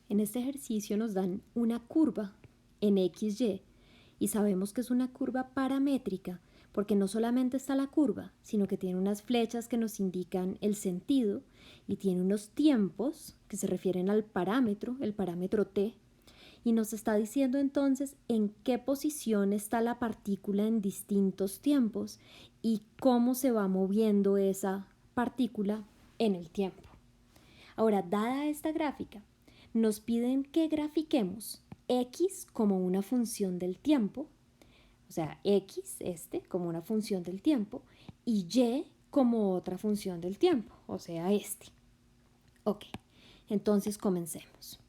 En este ejercicio nos dan una curva en XY y sabemos que es una curva paramétrica porque no solamente está la curva, sino que tiene unas flechas que nos indican el sentido y tiene unos tiempos que se refieren al parámetro, el parámetro t, y nos está diciendo entonces en qué posición está la partícula en distintos tiempos y cómo se va moviendo esa partícula en el tiempo. Ahora, dada esta gráfica, nos piden que grafiquemos x como una función del tiempo, o sea, x, como una función del tiempo, y y como otra función del tiempo, o sea, Ok, entonces comencemos.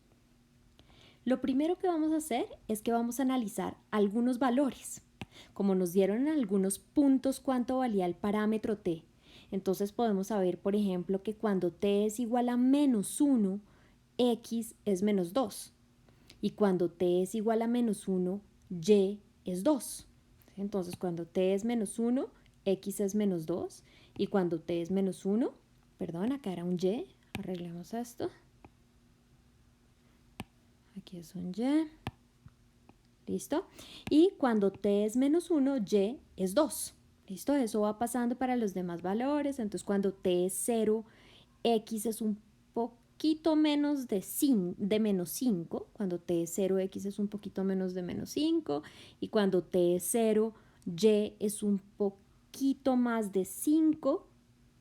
Lo primero que vamos a hacer es que vamos a analizar algunos valores. Como nos dieron en algunos puntos cuánto valía el parámetro t, entonces podemos saber, por ejemplo, que cuando t es igual a menos 1, x es menos 2. Y cuando t es igual a menos 1, y es 2. Entonces, cuando t es menos 1, x es menos 2. Y cuando t es menos 1, perdón, acá era un y, arreglemos esto. Aquí es un y. ¿Listo? Y cuando t es menos 1, y es 2. ¿Listo? Eso va pasando para los demás valores. Entonces, cuando t es 0, x es un poquito menos de menos 5. Cuando t es 0, x es un poquito menos de menos 5. Y cuando t es 0, y es un poquito más de 5.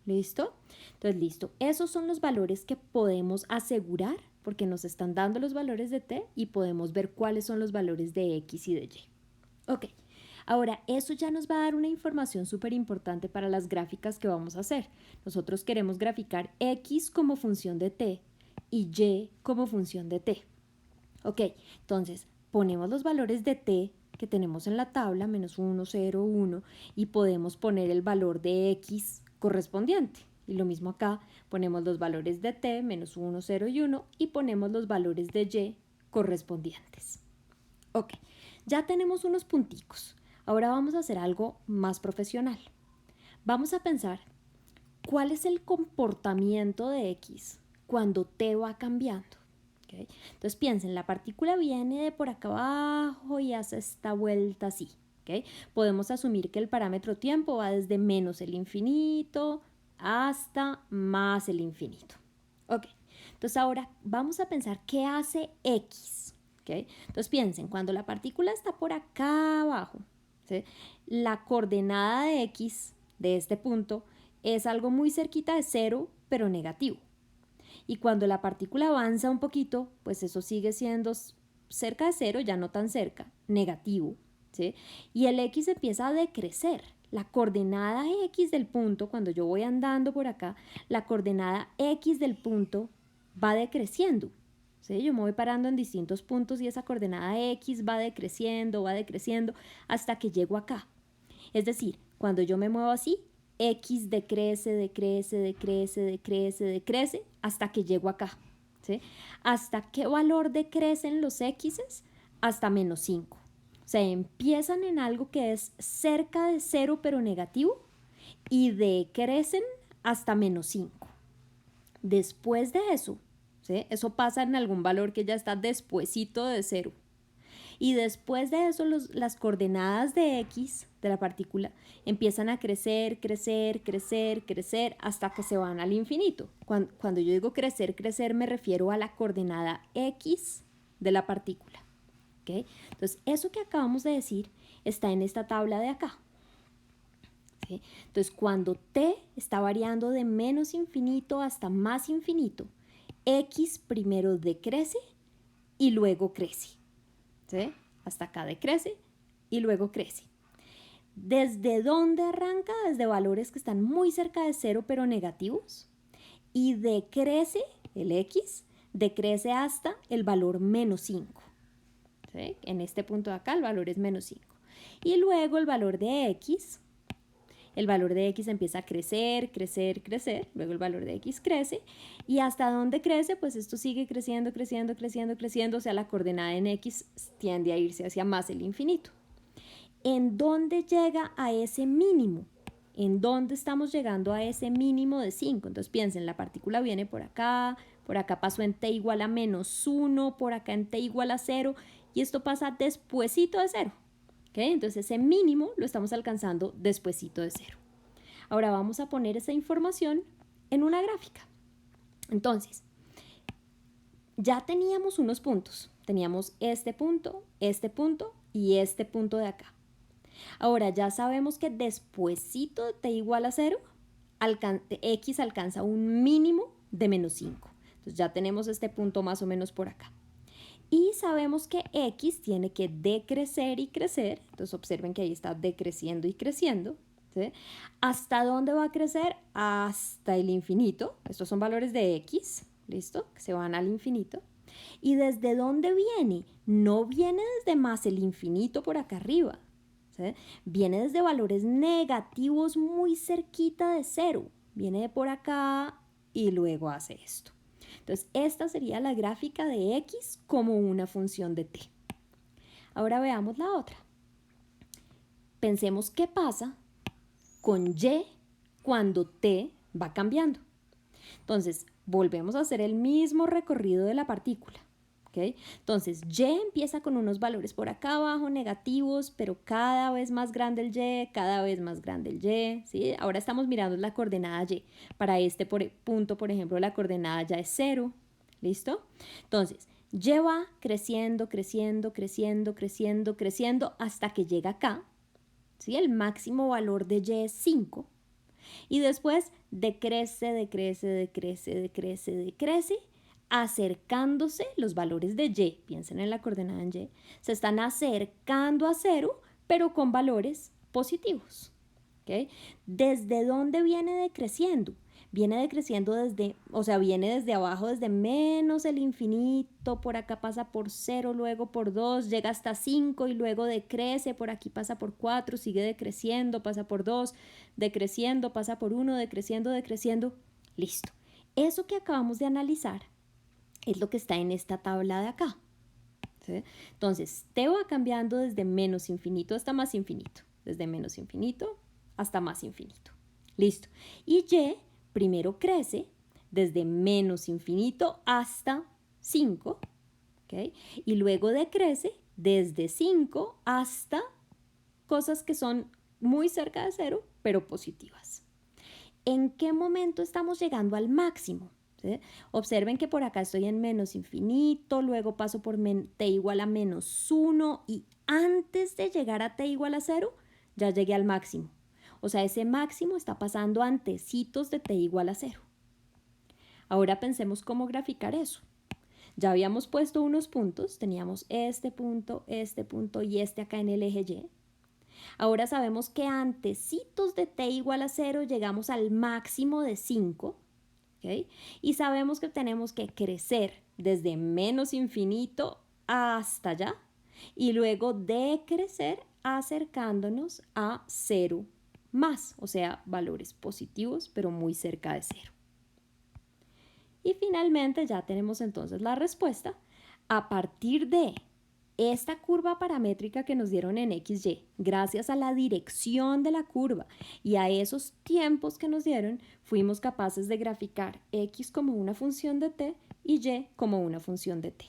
¿Listo? Entonces, listo. Esos son los valores que podemos asegurar porque nos están dando los valores de t y podemos ver cuáles son los valores de x y de y. Ok, ahora eso ya nos va a dar una información súper importante para las gráficas que vamos a hacer. Nosotros queremos graficar x como función de t y y como función de t. Ok, entonces ponemos los valores de t que tenemos en la tabla, menos 1, 0, 1, y podemos poner el valor de x correspondiente. Y lo mismo acá, ponemos los valores de t, menos 1, 0 y 1, y ponemos los valores de y correspondientes. Ok, ya tenemos unos punticos. Ahora vamos a hacer algo más profesional. Vamos a pensar cuál es el comportamiento de x cuando t va cambiando. ¿Okay? Entonces piensen, la partícula viene de por acá abajo y hace esta vuelta así. ¿Okay? Podemos asumir que el parámetro tiempo va desde menos el infinito hasta más el infinito. Ok, entonces ahora vamos a pensar qué hace x. ¿Okay? Entonces piensen, cuando la partícula está por acá abajo, ¿sí? La coordenada de x de este punto es algo muy cerquita de 0, pero negativo. Y cuando la partícula avanza un poquito, pues eso sigue siendo cerca de 0, ya no tan cerca, negativo. ¿Sí? Y el x empieza a decrecer. La coordenada x del punto, cuando yo voy andando por acá, la coordenada x del punto va decreciendo. ¿Sí? Yo me voy parando en distintos puntos y esa coordenada x va decreciendo, hasta que llego acá. Es decir, cuando yo me muevo así, x decrece, decrece, decrece, decrece, decrece, hasta que llego acá. ¿Sí? ¿Hasta qué valor decrecen los x's? Hasta menos 5. O sea, empiezan en algo que es cerca de 0 pero negativo y decrecen hasta menos 5. Después de eso, ¿sí? Eso pasa en algún valor que ya está despuesito de 0. Y después de eso, las coordenadas de x de la partícula empiezan a crecer, crecer, crecer, crecer, hasta que se van al infinito. Cuando yo digo crecer, crecer, me refiero a la coordenada x de la partícula. ¿Okay? Entonces, eso que acabamos de decir está en esta tabla de acá. ¿Sí? Entonces, cuando t está variando de menos infinito hasta más infinito, x primero decrece y luego crece. ¿Sí? Hasta acá decrece y luego crece. ¿Desde dónde arranca? Desde valores que están muy cerca de 0 pero negativos. Y decrece, el x, decrece hasta el valor menos 5. ¿Sí? En este punto de acá el valor es menos 5. Y luego el valor de x empieza a crecer, crecer, crecer, luego el valor de x crece, y hasta dónde crece, pues esto sigue creciendo, creciendo, creciendo, creciendo, o sea, la coordenada en x tiende a irse hacia más el infinito. ¿En dónde llega a ese mínimo? ¿En dónde estamos llegando a ese mínimo de 5? Entonces piensen, la partícula viene por acá, por acá pasó en t igual a -1, por acá en t igual a 0, y esto pasa despuesito de 0. ¿Okay? Entonces ese mínimo lo estamos alcanzando despuesito de 0. Ahora vamos a poner esa información en una gráfica. Entonces, ya teníamos unos puntos. Teníamos este punto y este punto de acá. Ahora ya sabemos que despuesito de t igual a 0, x alcanza un mínimo de -5. Entonces ya tenemos este punto más o menos por acá. Y sabemos que x tiene que decrecer y crecer. Entonces observen que ahí está decreciendo y creciendo. ¿Sí? ¿Hasta dónde va a crecer? Hasta el infinito. Estos son valores de x, ¿listo? Que se van al infinito. ¿Y desde dónde viene? No viene desde más el infinito por acá arriba. ¿Sí? Viene desde valores negativos muy cerquita de 0. Viene de por acá y luego hace esto. Entonces, esta sería la gráfica de x como una función de t. Ahora veamos la otra. Pensemos qué pasa con y cuando t va cambiando. Entonces, volvemos a hacer el mismo recorrido de la partícula. ¿Okay? Entonces, y empieza con unos valores por acá abajo negativos, pero cada vez más grande el y, cada vez más grande el y. ¿Sí? Ahora estamos mirando la coordenada y. Para este punto, por ejemplo, la coordenada ya es 0. ¿Listo? Entonces, y va creciendo, creciendo, creciendo, creciendo, creciendo hasta que llega acá. ¿Sí? El máximo valor de y es 5. Y después decrece, decrece, decrece, decrece, decrece, acercándose los valores de y, piensen en la coordenada en y, se están acercando a 0, pero con valores positivos. ¿Okay? ¿Desde dónde viene decreciendo? Viene decreciendo viene desde abajo, desde menos el infinito, por acá pasa por 0, luego por 2, llega hasta 5 y luego decrece, por aquí pasa por 4, sigue decreciendo, pasa por 2, decreciendo, pasa por 1, decreciendo, decreciendo. Listo. Eso que acabamos de analizar es lo que está en esta tabla de acá. ¿Sí? Entonces, t va cambiando desde menos infinito hasta más infinito, desde menos infinito hasta más infinito. Listo. Y y primero crece desde menos infinito hasta 5, ¿okay? Y luego decrece desde 5 hasta cosas que son muy cerca de 0, pero positivas. ¿En qué momento estamos llegando al máximo? ¿Sí? Observen que por acá estoy en menos infinito, luego paso por t igual a -1 y antes de llegar a t igual a 0, ya llegué al máximo. O sea, ese máximo está pasando antecitos de t igual a 0. Ahora pensemos cómo graficar eso. Ya habíamos puesto unos puntos, teníamos este punto y este acá en el eje Y. Ahora sabemos que antecitos de t igual a 0 llegamos al máximo de 5. ¿Okay? Y sabemos que tenemos que crecer desde menos infinito hasta allá y luego decrecer acercándonos a 0 más, o sea, valores positivos, pero muy cerca de 0. Y finalmente ya tenemos entonces la respuesta a partir de esta curva paramétrica que nos dieron en XY, gracias a la dirección de la curva y a esos tiempos que nos dieron, fuimos capaces de graficar X como una función de t y Y como una función de t.